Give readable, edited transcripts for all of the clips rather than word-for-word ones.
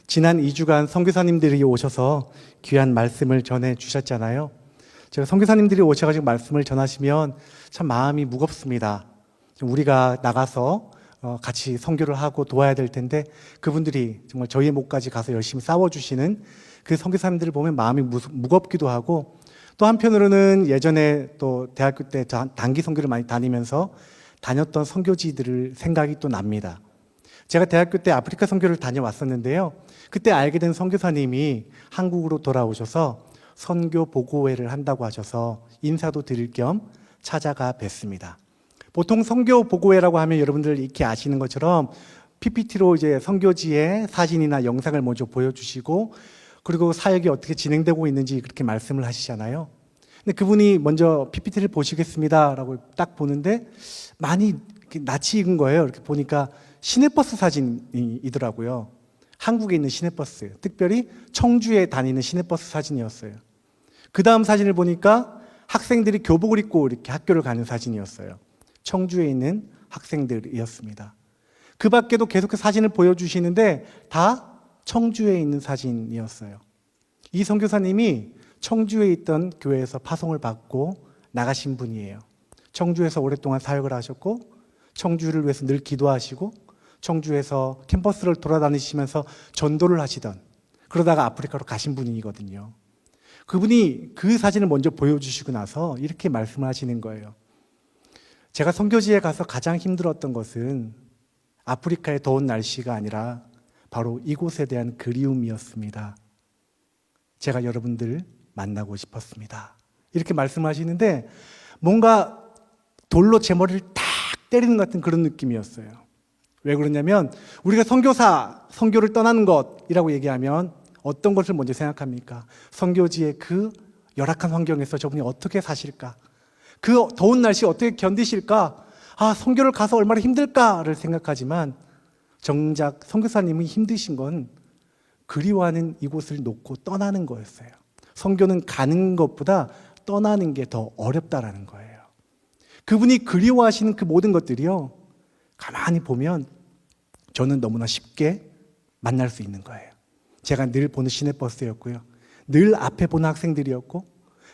지난 2주간 선교사님들이 오셔서 귀한 말씀을 전해 주셨잖아요. 제가 선교사님들이 오셔가지고 말씀을 전하시면 참 마음이 무겁습니다. 우리가 나가서 같이 선교를 하고 도와야 될 텐데 그분들이 정말 저희의 목까지 가서 열심히 싸워주시는 그 선교사님들을 보면 마음이 무겁기도 하고, 또 한편으로는 예전에 또 대학교 때 단기 선교를 많이 다니면서 다녔던 선교지들을 생각이 또 납니다. 제가 대학교 때 아프리카 선교를 다녀왔었는데요. 그때 알게 된 선교사님이 한국으로 돌아오셔서 선교 보고회를 한다고 하셔서 인사도 드릴 겸 찾아가 뵀습니다. 보통 선교 보고회라고 하면 여러분들 익히 아시는 것처럼 PPT로 이제 선교지의 사진이나 영상을 먼저 보여주시고, 그리고 사역이 어떻게 진행되고 있는지 그렇게 말씀을 하시잖아요. 근데 그분이 먼저 PPT를 보시겠습니다라고 딱 보는데 많이 낯이 익은 거예요. 이렇게 보니까 시내버스 사진이더라고요. 한국에 있는 시내버스, 특별히 청주에 다니는 시내버스 사진이었어요. 그 다음 사진을 보니까 학생들이 교복을 입고 이렇게 학교를 가는 사진이었어요. 청주에 있는 학생들이었습니다. 그 밖에도 계속해서 사진을 보여주시는데 다 청주에 있는 사진이었어요. 이 선교사님이 청주에 있던 교회에서 파송을 받고 나가신 분이에요. 청주에서 오랫동안 사역을 하셨고, 청주를 위해서 늘 기도하시고, 청주에서 캠퍼스를 돌아다니시면서 전도를 하시던, 그러다가 아프리카로 가신 분이거든요. 그분이 그 사진을 먼저 보여주시고 나서 이렇게 말씀을 하시는 거예요. 제가 선교지에 가서 가장 힘들었던 것은 아프리카의 더운 날씨가 아니라 바로 이곳에 대한 그리움이었습니다. 제가 여러분들 만나고 싶었습니다. 이렇게 말씀하시는데 뭔가 돌로 제 머리를 탁 때리는 것 같은 그런 느낌이었어요. 왜 그러냐면 우리가 선교를 떠나는 것이라고 얘기하면 어떤 것을 먼저 생각합니까? 선교지의 그 열악한 환경에서 저분이 어떻게 사실까? 그 더운 날씨 어떻게 견디실까? 선교를 가서 얼마나 힘들까를 생각하지만 정작 선교사님이 힘드신 건 그리워하는 이곳을 놓고 떠나는 거였어요. 선교는 가는 것보다 떠나는 게 더 어렵다라는 거예요. 그분이 그리워하시는 그 모든 것들이요, 가만히 보면 저는 너무나 쉽게 만날 수 있는 거예요. 제가 늘 보는 시내버스였고요, 늘 앞에 보는 학생들이었고,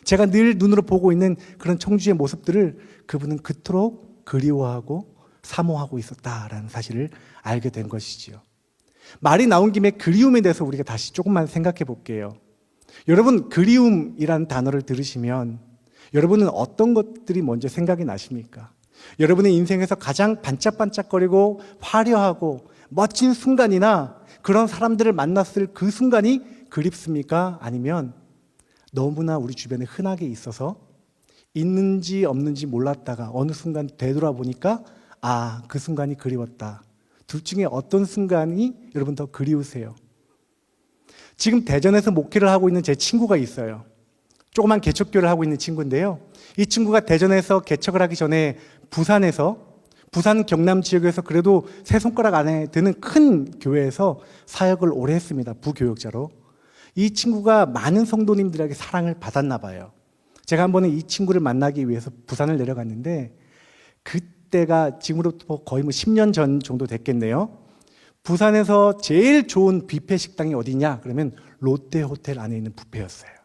제가 늘 눈으로 보고 있는 그런 청주의 모습들을 그분은 그토록 그리워하고 사모하고 있었다라는 사실을 알게 된 것이지요. 말이 나온 김에 그리움에 대해서 우리가 다시 조금만 생각해 볼게요. 여러분, 그리움이라는 단어를 들으시면 여러분은 어떤 것들이 먼저 생각이 나십니까? 여러분의 인생에서 가장 반짝반짝거리고 화려하고 멋진 순간이나 그런 사람들을 만났을 그 순간이 그립습니까? 아니면 너무나 우리 주변에 흔하게 있어서 있는지 없는지 몰랐다가 어느 순간 되돌아보니까 그 순간이 그리웠다. 둘 중에 어떤 순간이 여러분 더 그리우세요? 지금 대전에서 목회를 하고 있는 제 친구가 있어요. 조그만 개척교를 하고 있는 친구인데요. 이 친구가 대전에서 개척을 하기 전에 부산 경남 지역에서 그래도 세 손가락 안에 드는 큰 교회에서 사역을 오래 했습니다. 부교역자로. 이 친구가 많은 성도님들에게 사랑을 받았나 봐요. 제가 한 번은 이 친구를 만나기 위해서 부산을 내려갔는데 그때가 지금으로부터 거의 10년 전 정도 됐겠네요. 부산에서 제일 좋은 뷔페 식당이 어디냐? 그러면 롯데호텔 안에 있는 뷔페였어요.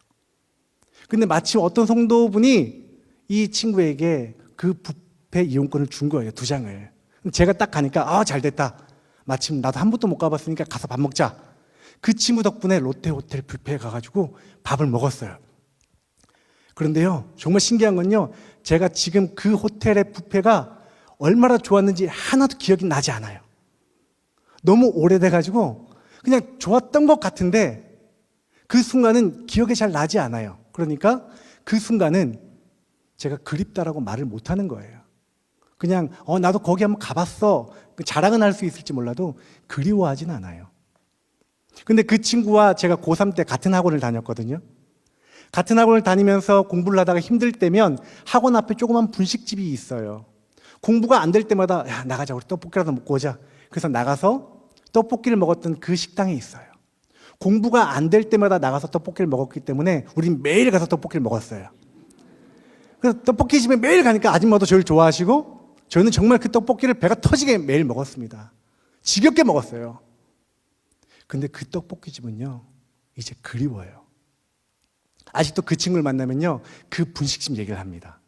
근데 마침 어떤 성도분이 이 친구에게 그 뷔페 이용권을 준 거예요. 2장을. 제가 딱 가니까 잘 됐다. 마침 나도 한 번도 못 가봤으니까 가서 밥 먹자. 그 친구 덕분에 롯데호텔 뷔페에 가가지고 밥을 먹었어요. 그런데요, 정말 신기한 건요, 제가 지금 그 호텔의 뷔페가 얼마나 좋았는지 하나도 기억이 나지 않아요. 너무 오래돼가지고 그냥 좋았던 것 같은데 그 순간은 기억이 잘 나지 않아요. 그러니까 그 순간은 제가 그립다라고 말을 못하는 거예요. 그냥 나도 거기 한번 가봤어, 자랑은 할 수 있을지 몰라도 그리워하진 않아요. 근데 그 친구와 제가 고3 때 같은 학원을 다녔거든요. 같은 학원을 다니면서 공부를 하다가 힘들 때면 학원 앞에 조그만 분식집이 있어요. 공부가 안 될 때마다 나가자, 우리 떡볶이라도 먹고 오자. 그래서 나가서 떡볶이를 먹었던 그 식당이 있어요. 공부가 안 될 때마다 나가서 떡볶이를 먹었기 때문에 우린 매일 가서 떡볶이를 먹었어요. 그래서 떡볶이 집에 매일 가니까 아줌마도 저를 좋아하시고 저희는 정말 그 떡볶이를 배가 터지게 매일 먹었습니다. 지겹게 먹었어요. 근데 그 떡볶이집은요, 이제 그리워요. 아직도 그 친구를 만나면요, 그 분식집 얘기를 합니다.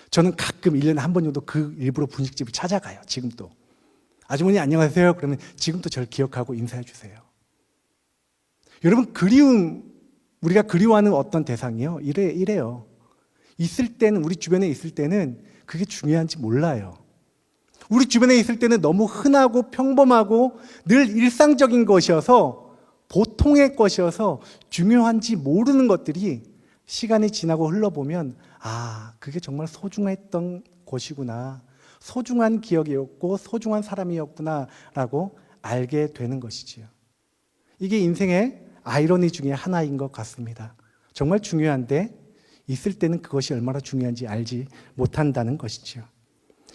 저는 가끔 1년에 한 번 정도 그 일부러 분식집을 찾아가요. 지금도. 아주머니 안녕하세요. 그러면 지금도 저를 기억하고 인사해 주세요. 여러분, 그리움, 우리가 그리워하는 어떤 대상이요, 이래요. 있을 때는, 우리 주변에 있을 때는 그게 중요한지 몰라요. 우리 주변에 있을 때는 너무 흔하고 평범하고 늘 일상적인 것이어서, 보통의 것이어서 중요한지 모르는 것들이 시간이 지나고 흘러보면, 아, 그게 정말 소중했던 것이구나, 소중한 기억이었고 소중한 사람이었구나 라고 알게 되는 것이지요. 이게 인생의 아이러니 중에 하나인 것 같습니다. 정말 중요한데 있을 때는 그것이 얼마나 중요한지 알지 못한다는 것이지요.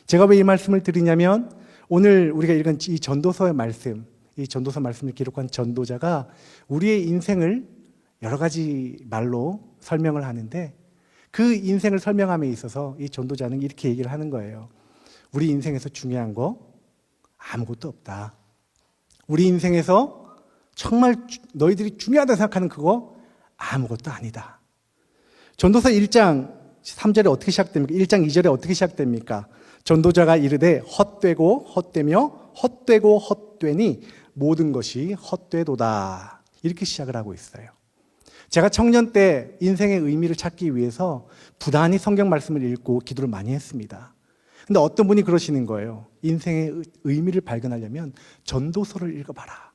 제가 왜 이 말씀을 드리냐면, 오늘 우리가 읽은 이 전도서의 말씀, 이 전도서 말씀을 기록한 전도자가 우리의 인생을 여러 가지 말로 설명을 하는데, 그 인생을 설명함에 있어서 이 전도자는 이렇게 얘기를 하는 거예요. 우리 인생에서 중요한 거 아무것도 없다. 우리 인생에서 정말 너희들이 중요하다고 생각하는 그거 아무것도 아니다. 전도서 1장 3절에 어떻게 시작됩니까? 1장 2절에 어떻게 시작됩니까? 전도자가 이르되 헛되고 헛되며 헛되고 헛되니 모든 것이 헛되도다. 이렇게 시작을 하고 있어요. 제가 청년 때 인생의 의미를 찾기 위해서 부단히 성경 말씀을 읽고 기도를 많이 했습니다. 근데 어떤 분이 그러시는 거예요. 인생의 의미를 발견하려면 전도서를 읽어봐라.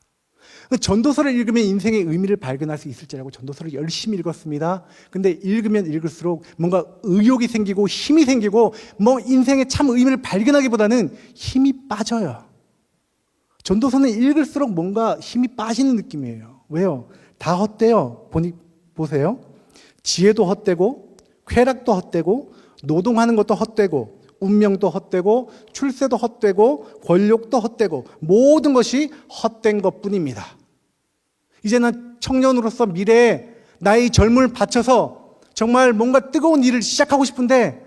전도서를 읽으면 인생의 의미를 발견할 수 있을지라고 전도서를 열심히 읽었습니다. 근데 읽으면 읽을수록 뭔가 의욕이 생기고 힘이 생기고 뭐 인생의 참 의미를 발견하기보다는 힘이 빠져요. 전도서는 읽을수록 뭔가 힘이 빠지는 느낌이에요. 왜요? 다 헛되요. 보세요. 지혜도 헛되고 쾌락도 헛되고 노동하는 것도 헛되고 운명도 헛되고 출세도 헛되고 권력도 헛되고 모든 것이 헛된 것뿐입니다. 이제는 청년으로서 미래에 나의 젊음을 바쳐서 정말 뭔가 뜨거운 일을 시작하고 싶은데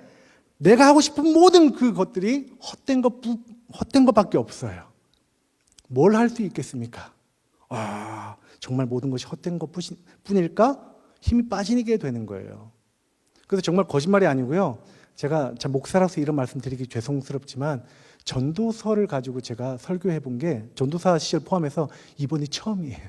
내가 하고 싶은 모든 그것들이 헛된 것밖에 없어요. 뭘 할 수 있겠습니까? 아, 정말 모든 것이 헛된 것뿐일까? 힘이 빠지게 되는 거예요. 그래서 정말 거짓말이 아니고요. 제가 목사라서 이런 말씀 드리기 죄송스럽지만 전도서를 가지고 제가 설교해 본 게 전도사 시절 포함해서 이번이 처음이에요.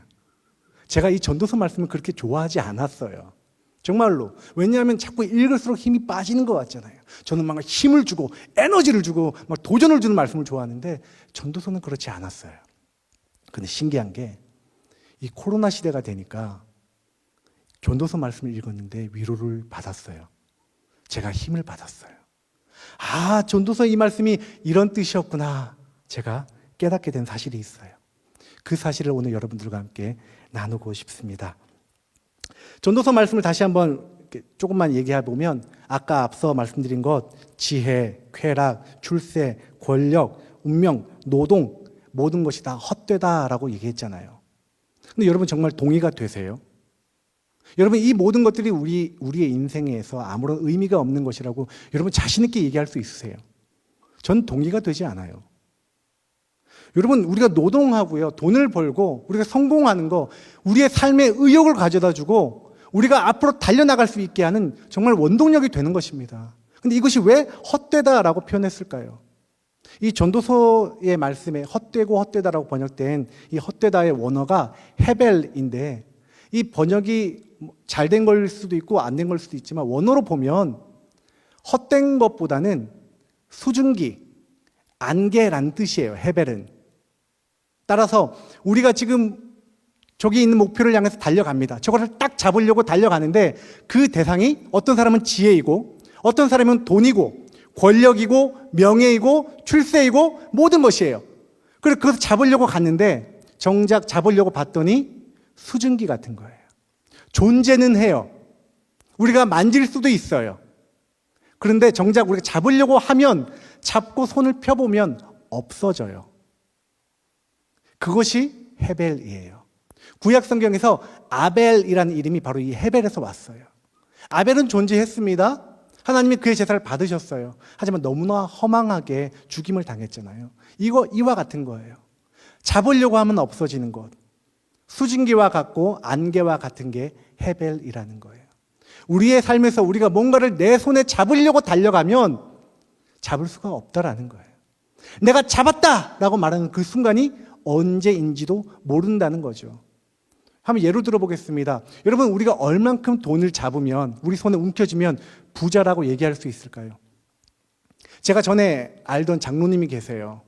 제가 이 전도서 말씀을 그렇게 좋아하지 않았어요. 정말로. 왜냐하면 자꾸 읽을수록 힘이 빠지는 것 같잖아요. 저는 막 힘을 주고 에너지를 주고 막 도전을 주는 말씀을 좋아하는데 전도서는 그렇지 않았어요. 근데 신기한 게 이 코로나 시대가 되니까 전도서 말씀을 읽었는데 위로를 받았어요. 제가 힘을 받았어요. 아, 전도서 이 말씀이 이런 뜻이었구나. 제가 깨닫게 된 사실이 있어요. 그 사실을 오늘 여러분들과 함께 나누고 싶습니다. 전도서 말씀을 다시 한번 조금만 얘기해 보면, 아까 앞서 말씀드린 것, 지혜, 쾌락, 출세, 권력, 운명, 노동, 모든 것이 다 헛되다라고 얘기했잖아요. 근데 여러분 정말 동의가 되세요? 여러분 이 모든 것들이 우리의 인생에서 아무런 의미가 없는 것이라고 여러분 자신 있게 얘기할 수 있으세요? 전 동의가 되지 않아요. 여러분 우리가 노동하고요, 돈을 벌고 우리가 성공하는 거 우리의 삶에 의욕을 가져다 주고 우리가 앞으로 달려나갈 수 있게 하는 정말 원동력이 되는 것입니다. 근데 이것이 왜 헛되다라고 표현했을까요? 이 전도서의 말씀에 헛되고 헛되다라고 번역된 이 헛되다의 원어가 헤벨인데, 이 번역이 잘 된 걸 수도 있고 안 된 걸 수도 있지만 원어로 보면 헛된 것보다는 수증기, 안개란 뜻이에요. 헤벨은. 따라서 우리가 지금 저기 있는 목표를 향해서 달려갑니다. 저거를 딱 잡으려고 달려가는데 그 대상이 어떤 사람은 지혜이고 어떤 사람은 돈이고 권력이고 명예이고 출세이고 모든 것이에요. 그래서 그것을 잡으려고 갔는데 정작 잡으려고 봤더니 수증기 같은 거예요. 존재는 해요. 우리가 만질 수도 있어요. 그런데 정작 우리가 잡으려고 하면 잡고 손을 펴보면 없어져요. 그것이 헤벨이에요. 구약 성경에서 아벨이라는 이름이 바로 이 헤벨에서 왔어요. 아벨은 존재했습니다. 하나님이 그의 제사를 받으셨어요. 하지만 너무나 허망하게 죽임을 당했잖아요. 이와 같은 거예요. 잡으려고 하면 없어지는 것, 수증기와 같고 안개와 같은 게 헤벨이라는 거예요. 우리의 삶에서 우리가 뭔가를 내 손에 잡으려고 달려가면 잡을 수가 없다라는 거예요. 내가 잡았다라고 말하는 그 순간이 언제인지도 모른다는 거죠. 한번 예로 들어보겠습니다. 여러분, 우리가 얼만큼 돈을 잡으면, 우리 손에 움켜쥐면 부자라고 얘기할 수 있을까요? 제가 전에 알던 장로님이 계세요.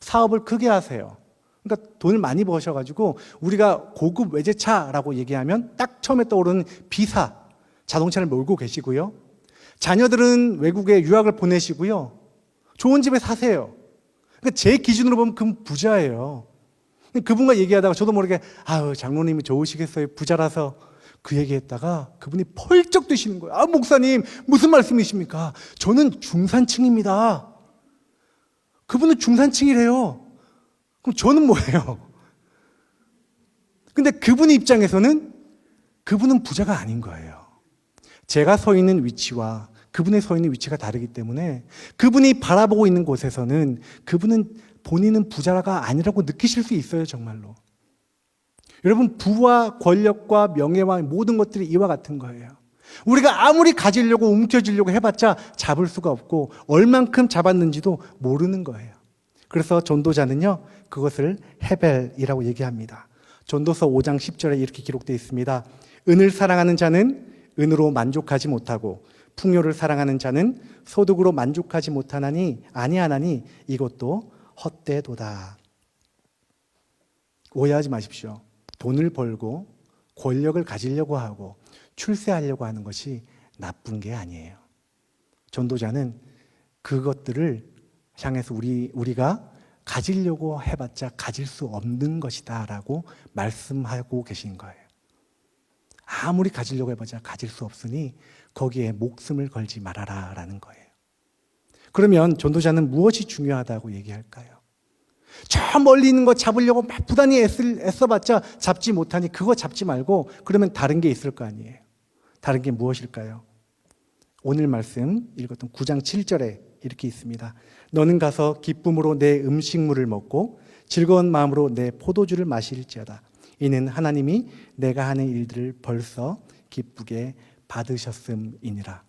사업을 크게 하세요. 그러니까 돈을 많이 버셔가지고 우리가 고급 외제차라고 얘기하면 딱 처음에 떠오르는 비사, 자동차를 몰고 계시고요. 자녀들은 외국에 유학을 보내시고요. 좋은 집에 사세요. 그러니까 제 기준으로 보면 그분 부자예요. 그분과 얘기하다가 저도 모르게 아유, 장로님이 좋으시겠어요. 부자라서 그 얘기했다가 그분이 펄쩍 뛰시는 거예요. 아, 목사님 무슨 말씀이십니까? 저는 중산층입니다. 그분은 중산층이래요. 그럼 저는 뭐예요? 근데 그분의 입장에서는 그분은 부자가 아닌 거예요. 제가 서 있는 위치와 그분이 서 있는 위치가 다르기 때문에 그분이 바라보고 있는 곳에서는 그분은 본인은 부자가 아니라고 느끼실 수 있어요, 정말로. 여러분, 부와 권력과 명예와 모든 것들이 이와 같은 거예요. 우리가 아무리 가지려고 움켜쥐려고 해봤자 잡을 수가 없고 얼만큼 잡았는지도 모르는 거예요. 그래서 전도자는요, 그것을 헤벨이라고 얘기합니다. 전도서 5장 10절에 이렇게 기록되어 있습니다. 은을 사랑하는 자는 은으로 만족하지 못하고 풍요를 사랑하는 자는 소득으로 만족하지 못하나니 아니하나니 이것도 헛되도다. 오해하지 마십시오. 돈을 벌고 권력을 가지려고 하고 출세하려고 하는 것이 나쁜 게 아니에요. 전도자는 그것들을 향해서 우리가 가지려고 해봤자 가질 수 없는 것이다 라고 말씀하고 계신 거예요. 아무리 가지려고 해봤자 가질 수 없으니 거기에 목숨을 걸지 말아라 라는 거예요. 그러면 전도자는 무엇이 중요하다고 얘기할까요? 저 멀리 있는 거 잡으려고 막 부단히 애써봤자 잡지 못하니 그거 잡지 말고 그러면 다른 게 있을 거 아니에요. 다른 게 무엇일까요? 오늘 말씀 읽었던 9장 7절에 이렇게 있습니다. 너는 가서 기쁨으로 내 음식물을 먹고 즐거운 마음으로 내 포도주를 마실지어다. 이는 하나님이 내가 하는 일들을 벌써 기쁘게 받으셨음이니라.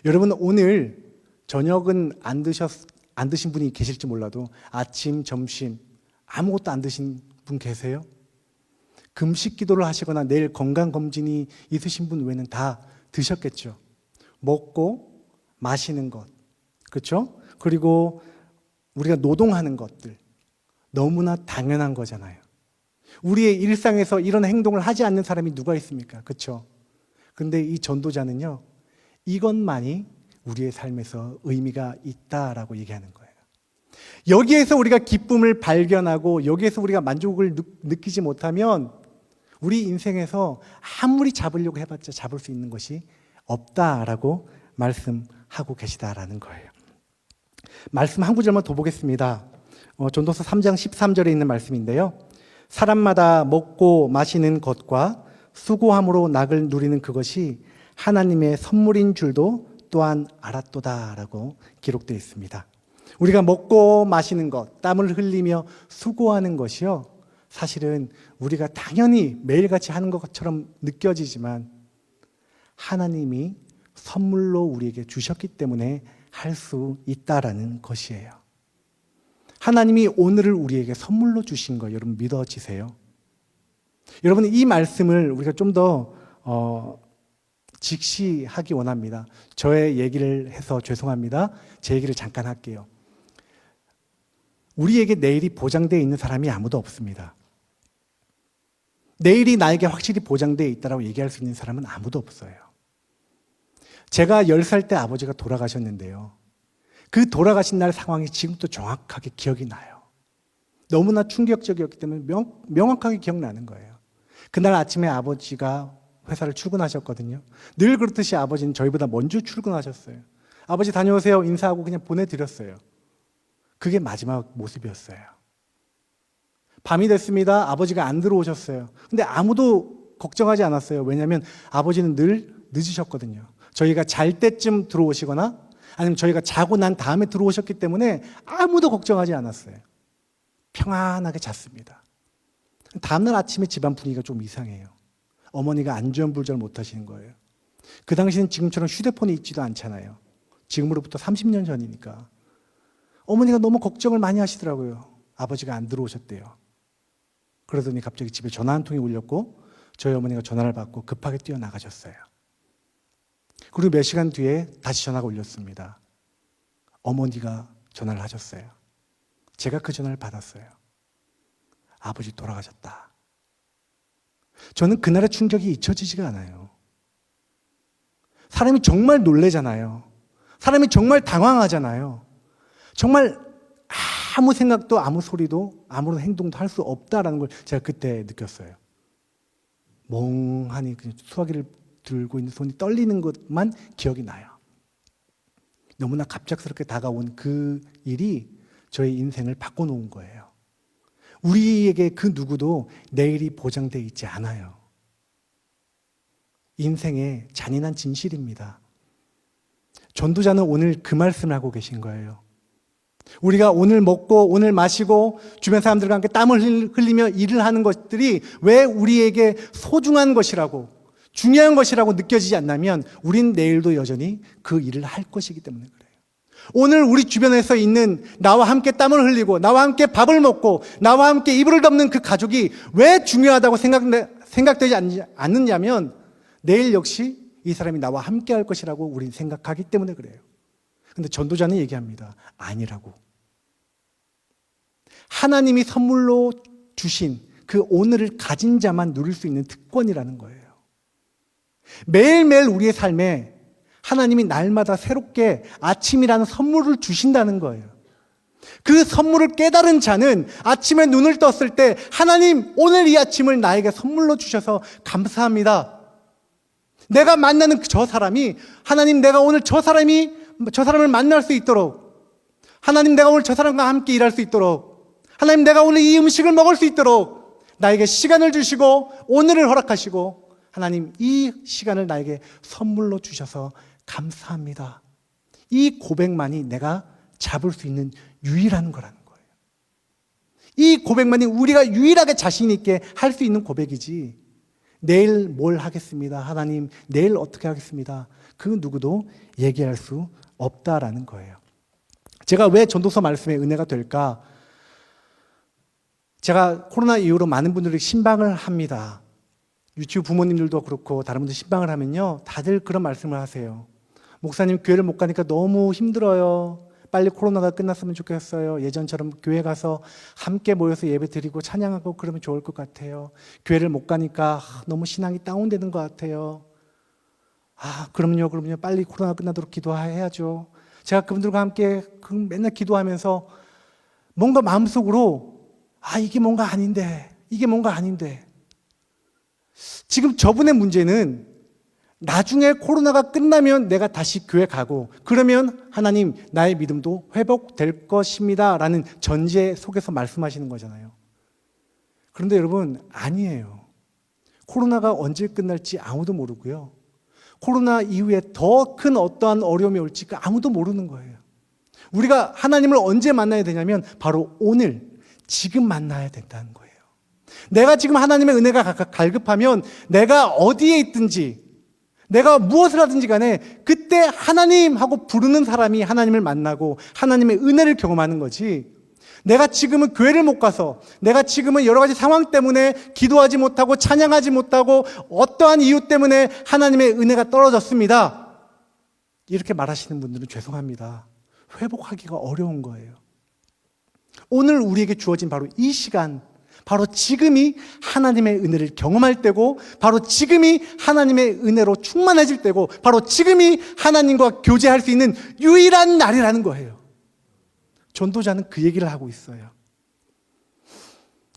여러분, 오늘 저녁은 안 드신 분이 계실지 몰라도 아침, 점심 아무것도 안 드신 분 계세요? 금식 기도를 하시거나 내일 건강검진이 있으신 분 외에는 다 드셨겠죠. 먹고 마시는 것, 그렇죠? 그리고 우리가 노동하는 것들 너무나 당연한 거잖아요. 우리의 일상에서 이런 행동을 하지 않는 사람이 누가 있습니까? 그렇죠? 근데 이 전도자는요, 이것만이 우리의 삶에서 의미가 있다라고 얘기하는 거예요. 여기에서 우리가 기쁨을 발견하고 여기에서 우리가 만족을 느끼지 못하면 우리 인생에서 아무리 잡으려고 해봤자 잡을 수 있는 것이 없다라고 말씀하고 계시다라는 거예요. 말씀 한 구절만 더 보겠습니다. 전도서 3장 13절에 있는 말씀인데요. 사람마다 먹고 마시는 것과 수고함으로 낙을 누리는 그것이 하나님의 선물인 줄도 또한 알았도다라고 기록되어 있습니다. 우리가 먹고 마시는 것, 땀을 흘리며 수고하는 것이요, 사실은 우리가 당연히 매일같이 하는 것처럼 느껴지지만 하나님이 선물로 우리에게 주셨기 때문에 할 수 있다라는 것이에요. 하나님이 오늘을 우리에게 선물로 주신 거 여러분 믿어지세요? 여러분, 이 말씀을 우리가 좀 더 직시하기 원합니다. 저의 얘기를 해서 죄송합니다. 제 얘기를 잠깐 할게요. 우리에게 내일이 보장되어 있는 사람이 아무도 없습니다. 내일이 나에게 확실히 보장되어 있다고 얘기할 수 있는 사람은 아무도 없어요. 제가 10살 때 아버지가 돌아가셨는데요. 그 돌아가신 날 상황이 지금도 정확하게 기억이 나요. 너무나 충격적이었기 때문에 명확하게 기억나는 거예요. 그날 아침에 아버지가 회사를 출근하셨거든요. 늘 그렇듯이 아버지는 저희보다 먼저 출근하셨어요. 아버지 다녀오세요 인사하고 그냥 보내드렸어요. 그게 마지막 모습이었어요. 밤이 됐습니다. 아버지가 안 들어오셨어요. 근데 아무도 걱정하지 않았어요. 왜냐하면 아버지는 늘 늦으셨거든요. 저희가 잘 때쯤 들어오시거나 아니면 저희가 자고 난 다음에 들어오셨기 때문에 아무도 걱정하지 않았어요. 평안하게 잤습니다. 다음날 아침에 집안 분위기가 좀 이상해요. 어머니가 안전불절 못하시는 거예요. 그 당시는 지금처럼 휴대폰이 있지도 않잖아요. 지금으로부터 30년 전이니까. 어머니가 너무 걱정을 많이 하시더라고요. 아버지가 안 들어오셨대요. 그러더니 갑자기 집에 전화 한 통이 울렸고 저희 어머니가 전화를 받고 급하게 뛰어나가셨어요. 그리고 몇 시간 뒤에 다시 전화가 울렸습니다. 어머니가 전화를 하셨어요. 제가 그 전화를 받았어요. 아버지 돌아가셨다. 저는 그날의 충격이 잊혀지지가 않아요. 사람이 정말 놀래잖아요. 사람이 정말 당황하잖아요. 정말 아무 생각도 아무 소리도 아무런 행동도 할 수 없다라는 걸 제가 그때 느꼈어요. 멍하니 수화기를 들고 있는 손이 떨리는 것만 기억이 나요. 너무나 갑작스럽게 다가온 그 일이 저의 인생을 바꿔놓은 거예요. 우리에게 그 누구도 내일이 보장되어 있지 않아요. 인생의 잔인한 진실입니다. 전도자는 오늘 그 말씀을 하고 계신 거예요. 우리가 오늘 먹고 오늘 마시고 주변 사람들과 함께 땀을 흘리며 일을 하는 것들이 왜 우리에게 소중한 것이라고 중요한 것이라고 느껴지지 않나면 우린 내일도 여전히 그 일을 할 것이기 때문에 그래요. 오늘 우리 주변에서 있는 나와 함께 땀을 흘리고 나와 함께 밥을 먹고 나와 함께 이불을 덮는 그 가족이 왜 중요하다고 생각되지 않느냐면 내일 역시 이 사람이 나와 함께 할 것이라고 우린 생각하기 때문에 그래요. 근데 전도자는 얘기합니다. 아니라고. 하나님이 선물로 주신 그 오늘을 가진 자만 누릴 수 있는 특권이라는 거예요. 매일매일 우리의 삶에 하나님이 날마다 새롭게 아침이라는 선물을 주신다는 거예요. 그 선물을 깨달은 자는 아침에 눈을 떴을 때 하나님 오늘 이 아침을 나에게 선물로 주셔서 감사합니다. 내가 만나는 저 사람이 하나님 내가 오늘 저 사람을 만날 수 있도록 하나님 내가 오늘 저 사람과 함께 일할 수 있도록 하나님 내가 오늘 이 음식을 먹을 수 있도록 나에게 시간을 주시고 오늘을 허락하시고 하나님 이 시간을 나에게 선물로 주셔서 감사합니다. 이 고백만이 내가 잡을 수 있는 유일한 거라는 거예요. 이 고백만이 우리가 유일하게 자신 있게 할 수 있는 고백이지 내일 뭘 하겠습니다. 하나님 내일 어떻게 하겠습니다. 그 누구도 얘기할 수 없다라는 거예요. 제가 왜 전도서 말씀의 은혜가 될까? 제가 코로나 이후로 많은 분들이 신방을 합니다. 유치부 부모님들도 그렇고 다른 분들 신방을 하면요 다들 그런 말씀을 하세요. 목사님 교회를 못 가니까 너무 힘들어요. 빨리 코로나가 끝났으면 좋겠어요. 예전처럼 교회 가서 함께 모여서 예배 드리고 찬양하고 그러면 좋을 것 같아요. 교회를 못 가니까 너무 신앙이 다운되는 것 같아요. 그럼요. 빨리 코로나가 끝나도록 기도해야죠. 제가 그분들과 함께 맨날 기도하면서 뭔가 마음속으로 이게 뭔가 아닌데 지금 저분의 문제는 나중에 코로나가 끝나면 내가 다시 교회 가고 그러면 하나님 나의 믿음도 회복될 것입니다 라는 전제 속에서 말씀하시는 거잖아요. 그런데 여러분 아니에요. 코로나가 언제 끝날지 아무도 모르고요. 코로나 이후에 더 큰 어떠한 어려움이 올지 아무도 모르는 거예요. 우리가 하나님을 언제 만나야 되냐면 바로 오늘 지금 만나야 된다는 거예요. 내가 지금 하나님의 은혜가 갈급하면 내가 어디에 있든지 내가 무엇을 하든지 간에 그때 하나님 하고 부르는 사람이 하나님을 만나고 하나님의 은혜를 경험하는 거지. 내가 지금은 교회를 못 가서 내가 지금은 여러 가지 상황 때문에 기도하지 못하고 찬양하지 못하고 어떠한 이유 때문에 하나님의 은혜가 떨어졌습니다. 이렇게 말하시는 분들은 죄송합니다. 회복하기가 어려운 거예요. 오늘 우리에게 주어진 바로 이 시간 바로 지금이 하나님의 은혜를 경험할 때고 바로 지금이 하나님의 은혜로 충만해질 때고 바로 지금이 하나님과 교제할 수 있는 유일한 날이라는 거예요. 전도자는 그 얘기를 하고 있어요.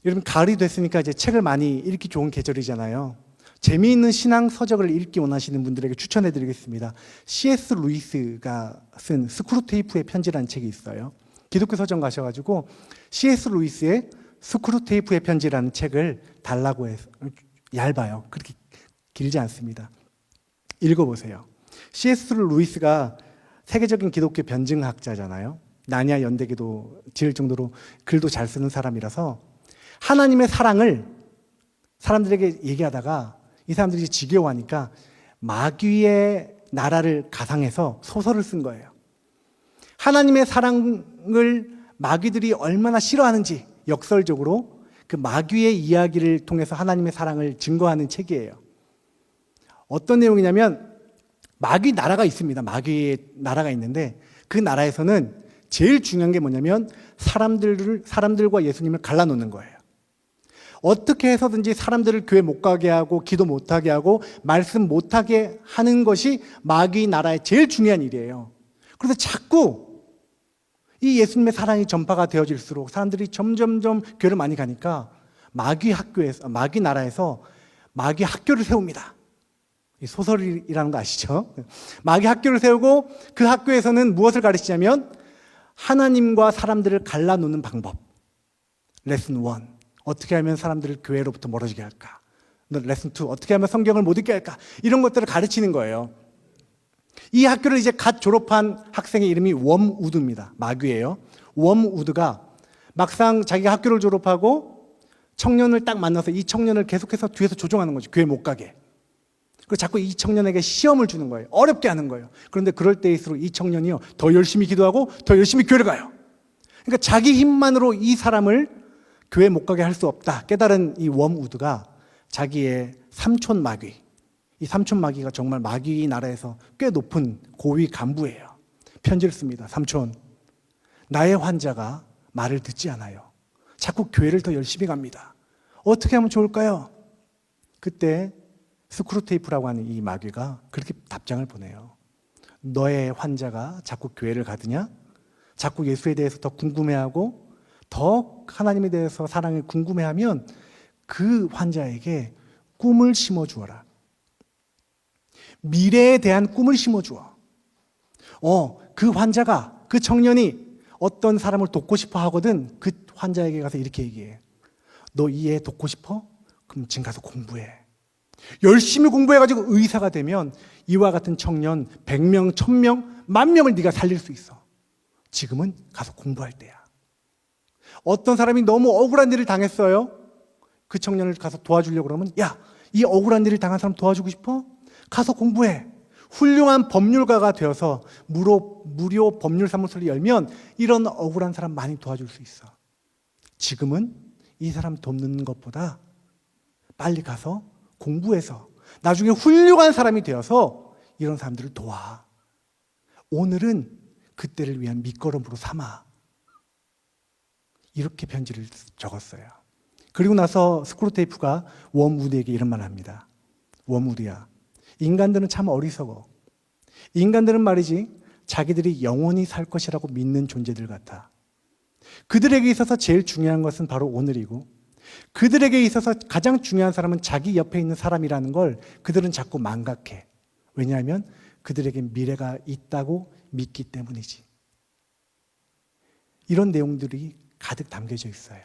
여러분 가을이 됐으니까 이제 책을 많이 읽기 좋은 계절이잖아요. 재미있는 신앙 서적을 읽기 원하시는 분들에게 추천해 드리겠습니다. C.S. 루이스가 쓴 스크루테이프의 편지라는 책이 있어요. 기독교 서점 가셔가지고 C.S. 루이스의 스크루테이프의 편지라는 책을 달라고 해서 얇아요. 그렇게 길지 않습니다. 읽어보세요. C.S. 루이스가 세계적인 기독교 변증학자잖아요. 나니아 연대기도 지을 정도로 글도 잘 쓰는 사람이라서 하나님의 사랑을 사람들에게 얘기하다가 이 사람들이 이제 지겨워하니까 마귀의 나라를 가상해서 소설을 쓴 거예요. 하나님의 사랑을 마귀들이 얼마나 싫어하는지 역설적으로 그 마귀의 이야기를 통해서 하나님의 사랑을 증거하는 책이에요. 어떤 내용이냐면 마귀 나라가 있습니다. 마귀의 나라가 있는데 그 나라에서는 제일 중요한 게 뭐냐면 사람들과 예수님을 갈라놓는 거예요. 어떻게 해서든지 사람들을 교회 못 가게 하고 기도 못 하게 하고 말씀 못 하게 하는 것이 마귀 나라의 제일 중요한 일이에요. 그래서 자꾸 이 예수님의 사랑이 전파가 되어질수록 사람들이 점점점 교회를 많이 가니까 마귀 나라에서 마귀 학교를 세웁니다. 이 소설이라는 거 아시죠? 마귀 학교를 세우고 그 학교에서는 무엇을 가르치냐면 하나님과 사람들을 갈라놓는 방법. 레슨 1. 어떻게 하면 사람들을 교회로부터 멀어지게 할까? 레슨 2. 어떻게 하면 성경을 못 읽게 할까? 이런 것들을 가르치는 거예요. 이 학교를 이제 갓 졸업한 학생의 이름이 웜우드입니다. 마귀예요. 웜우드가 막상 자기가 학교를 졸업하고 청년을 딱 만나서 이 청년을 계속해서 뒤에서 조종하는 거죠. 교회 못 가게. 그리고 자꾸 이 청년에게 시험을 주는 거예요. 어렵게 하는 거예요. 그런데 그럴 때일수록 이 청년이요, 더 열심히 기도하고 더 열심히 교회를 가요. 그러니까 자기 힘만으로 이 사람을 교회 못 가게 할 수 없다 깨달은 이 웜우드가 자기의 삼촌 마귀, 이 삼촌 마귀가 정말 마귀 나라에서 꽤 높은 고위 간부예요. 편지를 씁니다. 삼촌, 나의 환자가 말을 듣지 않아요. 자꾸 교회를 더 열심히 갑니다. 어떻게 하면 좋을까요? 그때 스크루테이프라고 하는 이 마귀가 그렇게 답장을 보내요. 너의 환자가 자꾸 교회를 가느냐? 자꾸 예수에 대해서 더 궁금해하고 더 하나님에 대해서 사랑을 궁금해하면 그 환자에게 꿈을 심어주어라. 미래에 대한 꿈을 심어주어. 그 환자가, 그 청년이 어떤 사람을 돕고 싶어 하거든 그 환자에게 가서 이렇게 얘기해. 너 이 애 돕고 싶어? 그럼 지금 가서 공부해. 열심히 공부해가지고 의사가 되면 이와 같은 청년 100명, 1000명, 10,000명을 네가 살릴 수 있어. 지금은 가서 공부할 때야. 어떤 사람이 너무 억울한 일을 당했어요. 그 청년을 가서 도와주려고 그러면 야, 이 억울한 일을 당한 사람 도와주고 싶어? 가서 공부해. 훌륭한 법률가가 되어서 무료 법률 사무소를 열면 이런 억울한 사람 많이 도와줄 수 있어. 지금은 이 사람 돕는 것보다 빨리 가서 공부해서 나중에 훌륭한 사람이 되어서 이런 사람들을 도와. 오늘은 그때를 위한 밑거름으로 삼아. 이렇게 편지를 적었어요. 그리고 나서 스크루테이프가 웜우드에게 이런 말을 합니다. 웜우드야, 인간들은 참 어리석어. 인간들은 말이지 자기들이 영원히 살 것이라고 믿는 존재들 같아. 그들에게 있어서 제일 중요한 것은 바로 오늘이고 그들에게 있어서 가장 중요한 사람은 자기 옆에 있는 사람이라는 걸 그들은 자꾸 망각해. 왜냐하면 그들에게 미래가 있다고 믿기 때문이지. 이런 내용들이 가득 담겨져 있어요.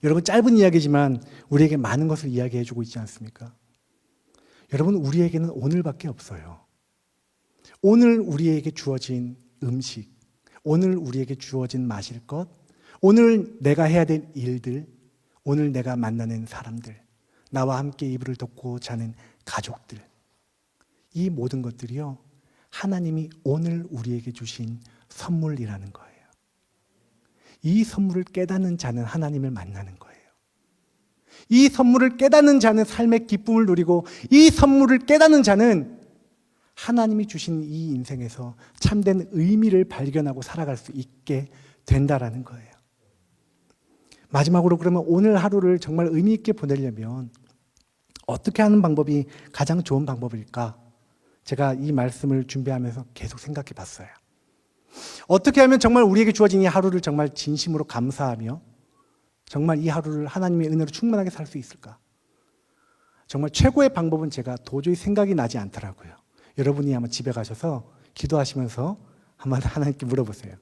여러분, 짧은 이야기지만 우리에게 많은 것을 이야기해주고 있지 않습니까? 여러분, 우리에게는 오늘밖에 없어요. 오늘 우리에게 주어진 음식, 오늘 우리에게 주어진 마실 것, 오늘 내가 해야 될 일들, 오늘 내가 만나는 사람들, 나와 함께 이불을 덮고 자는 가족들, 이 모든 것들이요, 하나님이 오늘 우리에게 주신 선물이라는 거예요. 이 선물을 깨닫는 자는 하나님을 만나는 거예요. 이 선물을 깨닫는 자는 삶의 기쁨을 누리고 이 선물을 깨닫는 자는 하나님이 주신 이 인생에서 참된 의미를 발견하고 살아갈 수 있게 된다라는 거예요. 마지막으로 그러면 오늘 하루를 정말 의미 있게 보내려면 어떻게 하는 방법이 가장 좋은 방법일까? 제가 이 말씀을 준비하면서 계속 생각해 봤어요. 어떻게 하면 정말 우리에게 주어진 이 하루를 정말 진심으로 감사하며 정말 이 하루를 하나님의 은혜로 충만하게 살 수 있을까? 정말 최고의 방법은 제가 도저히 생각이 나지 않더라고요. 여러분이 아마 집에 가셔서 기도하시면서 한번 하나님께 물어보세요.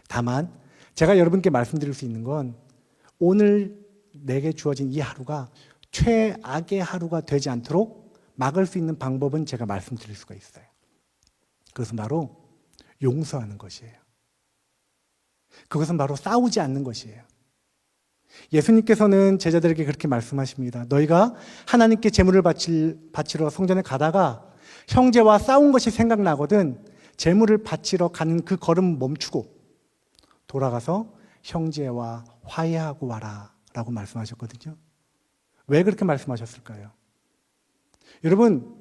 다만 제가 여러분께 말씀드릴 수 있는 건 오늘 내게 주어진 이 하루가 최악의 하루가 되지 않도록 막을 수 있는 방법은 제가 말씀드릴 수가 있어요. 그것은 바로 용서하는 것이에요. 그것은 바로 싸우지 않는 것이에요. 예수님께서는 제자들에게 그렇게 말씀하십니다. 너희가 하나님께 제물을 바치러 성전에 가다가 형제와 싸운 것이 생각나거든 제물을 바치러 가는 그 걸음 멈추고 돌아가서 형제와 화해하고 와라 라고 말씀하셨거든요. 왜 그렇게 말씀하셨을까요? 여러분,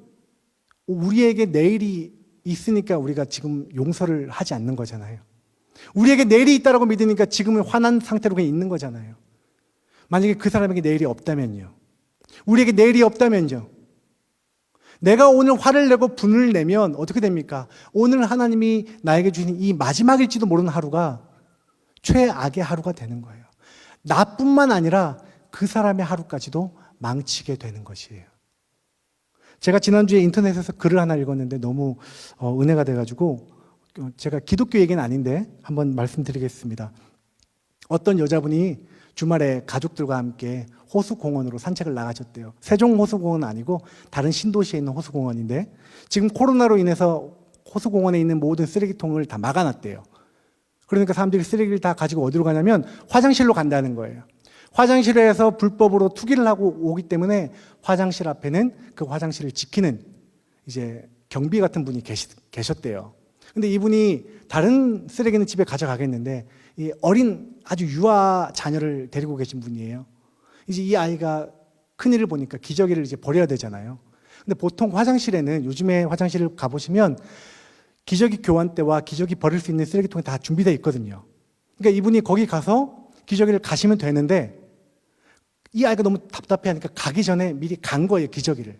우리에게 내일이 있으니까 우리가 지금 용서를 하지 않는 거잖아요. 우리에게 내일이 있다고 믿으니까 지금은 화난 상태로 그냥 있는 거잖아요. 만약에 그 사람에게 내일이 없다면요. 우리에게 내일이 없다면요. 내가 오늘 화를 내고 분을 내면 어떻게 됩니까? 오늘 하나님이 나에게 주신 이 마지막일지도 모르는 하루가 최악의 하루가 되는 거예요. 나뿐만 아니라 그 사람의 하루까지도 망치게 되는 것이에요. 제가 지난주에 인터넷에서 글을 하나 읽었는데 너무 은혜가 돼가지고 제가 기독교 얘기는 아닌데 한번 말씀드리겠습니다. 어떤 여자분이 주말에 가족들과 함께 호수공원으로 산책을 나가셨대요. 세종호수공원은 아니고 다른 신도시에 있는 호수공원인데 지금 코로나로 인해서 호수공원에 있는 모든 쓰레기통을 다 막아놨대요. 그러니까 사람들이 쓰레기를 다 가지고 어디로 가냐면 화장실로 간다는 거예요. 화장실에서 불법으로 투기를 하고 오기 때문에 화장실 앞에는 그 화장실을 지키는 이제 경비 같은 분이 계셨대요. 근데 이분이 다른 쓰레기는 집에 가져가겠는데 이 어린 아주 유아 자녀를 데리고 계신 분이에요. 이제 이 아이가 큰일을 보니까 기저귀를 이제 버려야 되잖아요. 근데 보통 화장실에는 요즘에 화장실을 가보시면 기저귀 교환대와 기저귀 버릴 수 있는 쓰레기통이 다 준비되어 있거든요. 그러니까 이분이 거기 가서 기저귀를 가시면 되는데 이 아이가 너무 답답해하니까 가기 전에 미리 간 거예요, 기저귀를.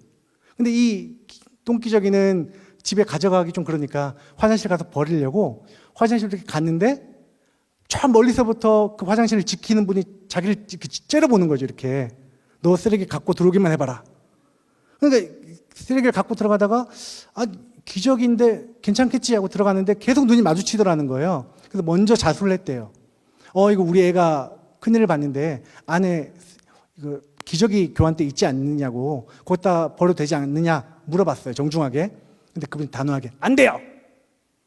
근데 이 똥기저귀는 집에 가져가기 좀 그러니까 화장실 가서 버리려고 화장실로 이렇게 갔는데 저 멀리서부터 그 화장실을 지키는 분이 자기를 이렇게 째려보는 거죠, 이렇게. 너 쓰레기 갖고 들어오기만 해봐라. 그러니까 쓰레기를 갖고 들어가다가 기저귀인데 괜찮겠지 하고 들어갔는데 계속 눈이 마주치더라는 거예요. 그래서 먼저 자수를 했대요. 이거 우리 애가 큰일을 봤는데 안에 이거 기저귀 교환대 있지 않느냐고 거기다 버려도 되지 않느냐 물어봤어요, 정중하게. 근데 그분이 단호하게 안 돼요.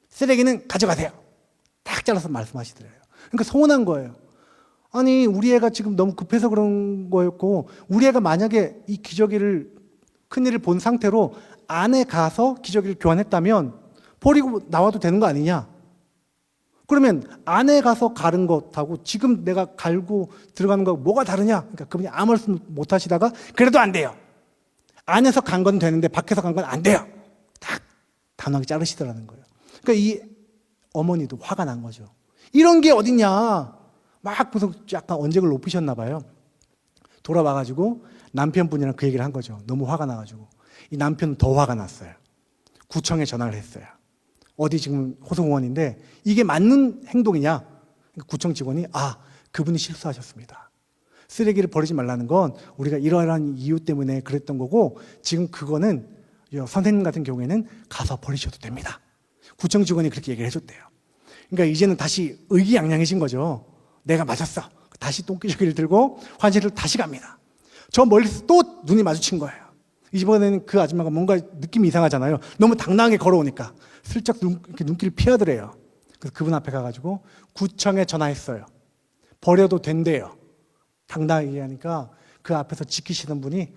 쓰레기는 가져가세요. 딱 잘라서 말씀하시더래요. 그러니까 서운한 거예요. 아니 우리 애가 지금 너무 급해서 그런 거였고 우리 애가 만약에 이 기저귀를 큰일을 본 상태로 안에 가서 기저귀를 교환했다면 버리고 나와도 되는 거 아니냐? 그러면 안에 가서 가른 것하고 지금 내가 갈고 들어가는 거하고 뭐가 다르냐? 그러니까 그분이 아무 말씀 못 하시다가 그래도 안 돼요. 안에서 간 건 되는데 밖에서 간 건 안 돼요. 딱 단호하게 자르시더라는 거예요. 그러니까 이 어머니도 화가 난 거죠. 이런 게 어딨냐? 막 그래서 약간 언쟁을 높이셨나 봐요. 돌아와가지고 남편분이랑 그 얘기를 한 거죠. 너무 화가 나가지고. 이 남편은 더 화가 났어요. 구청에 전화를 했어요. 어디 지금 호수공원인데 이게 맞는 행동이냐? 구청 직원이 그분이 실수하셨습니다. 쓰레기를 버리지 말라는 건 우리가 이러한 이유 때문에 그랬던 거고 지금 그거는 선생님 같은 경우에는 가서 버리셔도 됩니다. 구청 직원이 그렇게 얘기를 해줬대요. 그러니까 이제는 다시 의기양양해진 거죠. 내가 맞았어. 다시 똥기저귀를 들고 화장실을 다시 갑니다. 저 멀리서 또 눈이 마주친 거예요. 이번에는 그 아줌마가 뭔가 느낌이 이상하잖아요. 너무 당당하게 걸어오니까 슬쩍 이렇게 눈길을 피하더래요. 그래서 그분 앞에 가가지고 구청에 전화했어요. 버려도 된대요. 당당하게 하니까 그 앞에서 지키시던 분이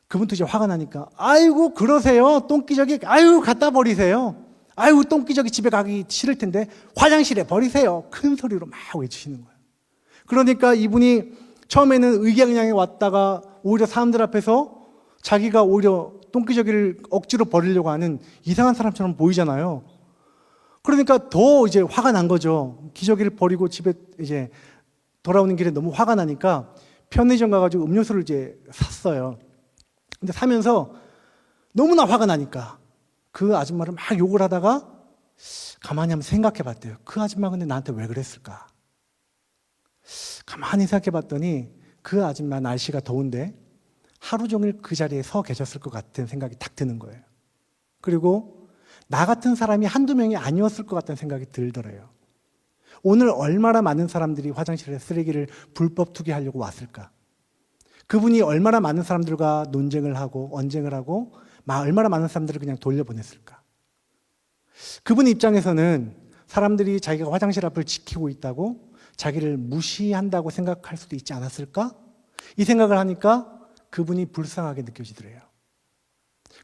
그분도 이제 화가 나니까 아이고 그러세요. 똥기저귀 갖다 버리세요. 똥기저귀 집에 가기 싫을 텐데 화장실에 버리세요. 큰 소리로 막 외치시는 거예요. 그러니까 이분이 처음에는 의기양양해 왔다가 오히려 사람들 앞에서 자기가 오히려 똥기저귀를 억지로 버리려고 하는 이상한 사람처럼 보이잖아요. 그러니까 더 이제 화가 난 거죠. 기저귀를 버리고 집에 이제 돌아오는 길에 너무 화가 나니까 편의점 가가지고 음료수를 이제 샀어요. 근데 사면서 너무나 화가 나니까 그 아줌마를 막 욕을 하다가 가만히 한번 생각해 봤대요. 그 아줌마 근데 나한테 왜 그랬을까? 가만히 생각해 봤더니 그 아줌마 날씨가 더운데 하루 종일 그 자리에 서 계셨을 것 같은 생각이 딱 드는 거예요. 그리고 나 같은 사람이 한두 명이 아니었을 것 같다는 생각이 들더래요. 오늘 얼마나 많은 사람들이 화장실에 쓰레기를 불법 투기하려고 왔을까? 그분이 얼마나 많은 사람들과 논쟁을 하고 언쟁을 하고 얼마나 많은 사람들을 그냥 돌려보냈을까? 그분 입장에서는 사람들이 자기가 화장실 앞을 지키고 있다고 자기를 무시한다고 생각할 수도 있지 않았을까? 이 생각을 하니까 그분이 불쌍하게 느껴지더래요.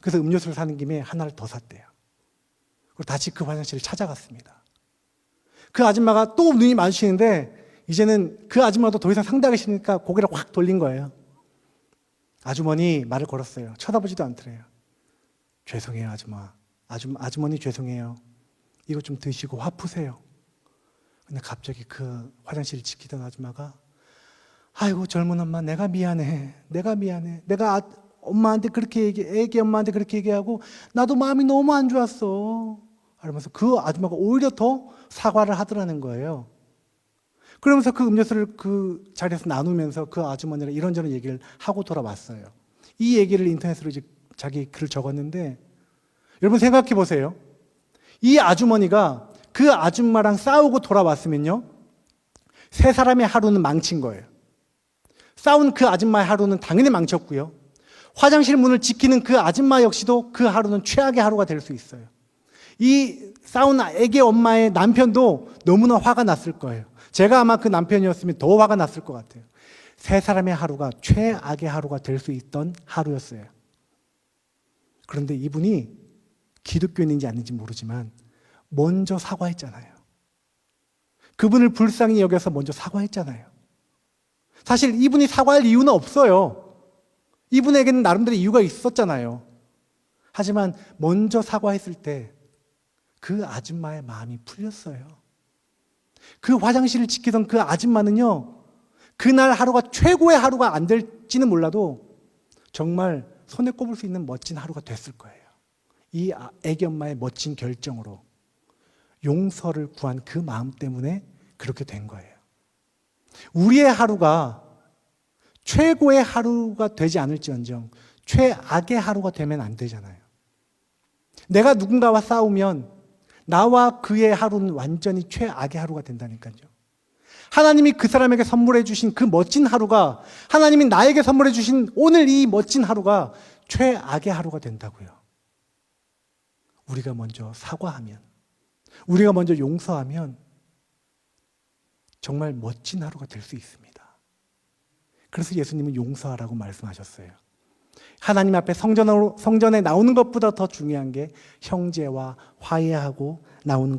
그래서 음료수를 사는 김에 하나를 더 샀대요. 그리고 다시 그 화장실을 찾아갔습니다. 그 아줌마가 또 눈이 마주치는데 이제는 그 아줌마도 더 이상 상대하기 싫으니까 고개를 확 돌린 거예요. 아주머니 말을 걸었어요. 쳐다보지도 않더래요. 죄송해요, 아줌마. 아주머니 죄송해요. 이거 좀 드시고 화 푸세요. 근데 갑자기 그 화장실을 지키던 아줌마가 아이고 젊은 엄마 내가 미안해. 내가 엄마한테 그렇게 애기 엄마한테 그렇게 얘기하고 나도 마음이 너무 안 좋았어. 그러면서 그 아줌마가 오히려 더 사과를 하더라는 거예요. 그러면서 그 음료수를 그 자리에서 나누면서 그 아주머니랑 이런저런 얘기를 하고 돌아왔어요. 이 얘기를 인터넷으로 이제 자기 글을 적었는데 여러분 생각해 보세요. 이 아주머니가 그 아줌마랑 싸우고 돌아왔으면요. 세 사람의 하루는 망친 거예요. 싸운 그 아줌마의 하루는 당연히 망쳤고요. 화장실 문을 지키는 그 아줌마 역시도 그 하루는 최악의 하루가 될 수 있어요. 이 싸운 애기 엄마의 남편도 너무나 화가 났을 거예요. 제가 아마 그 남편이었으면 더 화가 났을 것 같아요. 세 사람의 하루가 최악의 하루가 될 수 있던 하루였어요. 그런데 이분이 기독교인인지 아닌지 모르지만 먼저 사과했잖아요. 그분을 불쌍히 여겨서 먼저 사과했잖아요. 사실 이분이 사과할 이유는 없어요. 이분에게는 나름대로 이유가 있었잖아요. 하지만 먼저 사과했을 때 그 아줌마의 마음이 풀렸어요. 그 화장실을 지키던 그 아줌마는요, 그날 하루가 최고의 하루가 안 될지는 몰라도 정말 손에 꼽을 수 있는 멋진 하루가 됐을 거예요. 이 애기 엄마의 멋진 결정으로 용서를 구한 그 마음 때문에 그렇게 된 거예요. 우리의 하루가 최고의 하루가 되지 않을지언정 최악의 하루가 되면 안 되잖아요. 내가 누군가와 싸우면 나와 그의 하루는 완전히 최악의 하루가 된다니까요. 하나님이 그 사람에게 선물해 주신 그 멋진 하루가, 하나님이 나에게 선물해 주신 오늘 이 멋진 하루가 최악의 하루가 된다고요. 우리가 먼저 사과하면, 우리가 먼저 용서하면 정말 멋진 하루가 될 수 있습니다. 그래서 예수님은 용서하라고 말씀하셨어요. 하나님 앞에 성전에 나오는 것보다 더 중요한 게 형제와 화해하고 나오는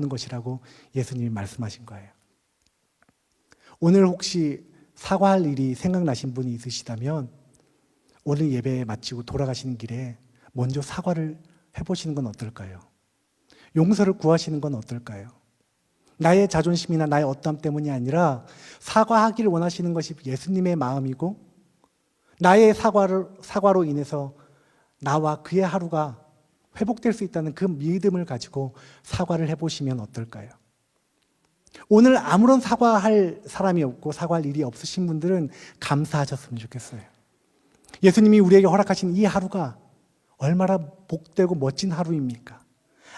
것이라고 예수님이 말씀하신 거예요. 오늘 혹시 사과할 일이 생각나신 분이 있으시다면 오늘 예배 마치고 돌아가시는 길에 먼저 사과를 해보시는 건 어떨까요? 용서를 구하시는 건 어떨까요? 나의 자존심이나 나의 어떠함 때문이 아니라 사과하기를 원하시는 것이 예수님의 마음이고 나의 사과로 인해서 나와 그의 하루가 회복될 수 있다는 그 믿음을 가지고 사과를 해보시면 어떨까요? 오늘 아무런 사과할 사람이 없고 사과할 일이 없으신 분들은 감사하셨으면 좋겠어요. 예수님이 우리에게 허락하신 이 하루가 얼마나 복되고 멋진 하루입니까?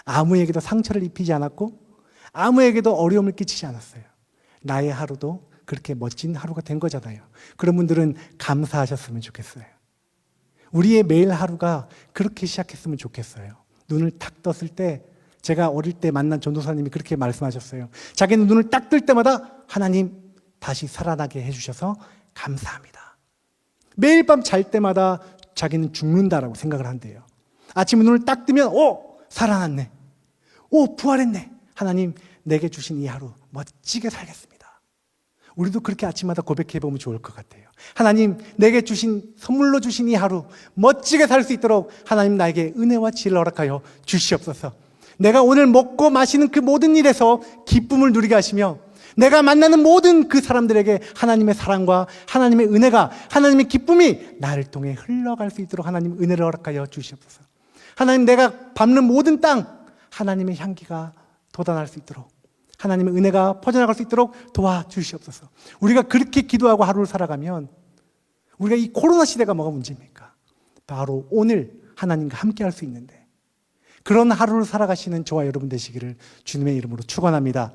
아무에게도 상처를 입히지 않았고 아무에게도 어려움을 끼치지 않았어요. 나의 하루도 그렇게 멋진 하루가 된 거잖아요. 그런 분들은 감사하셨으면 좋겠어요. 우리의 매일 하루가 그렇게 시작했으면 좋겠어요. 눈을 탁 떴을 때 제가 어릴 때 만난 전도사님이 그렇게 말씀하셨어요. 자기는 눈을 딱 뜰 때마다 하나님 다시 살아나게 해주셔서 감사합니다. 매일 밤 잘 때마다 자기는 죽는다라고 생각을 한대요. 아침에 눈을 딱 뜨면 살아났네. 부활했네. 하나님 내게 주신 이 하루 멋지게 살겠습니다. 우리도 그렇게 아침마다 고백해보면 좋을 것 같아요. 하나님 내게 주신 선물로 주신 이 하루 멋지게 살 수 있도록 하나님 나에게 은혜와 지혜를 허락하여 주시옵소서. 내가 오늘 먹고 마시는 그 모든 일에서 기쁨을 누리게 하시며 내가 만나는 모든 그 사람들에게 하나님의 사랑과 하나님의 은혜가 하나님의 기쁨이 나를 통해 흘러갈 수 있도록 하나님 은혜를 허락하여 주시옵소서. 하나님 내가 밟는 모든 땅 하나님의 향기가 돋아날 수 있도록 하나님의 은혜가 퍼져나갈 수 있도록 도와주시옵소서. 우리가 그렇게 기도하고 하루를 살아가면 우리가 이 코로나 시대가 뭐가 문제입니까? 바로 오늘 하나님과 함께 할 수 있는데 그런 하루를 살아가시는 저와 여러분 되시기를 주님의 이름으로 축원합니다.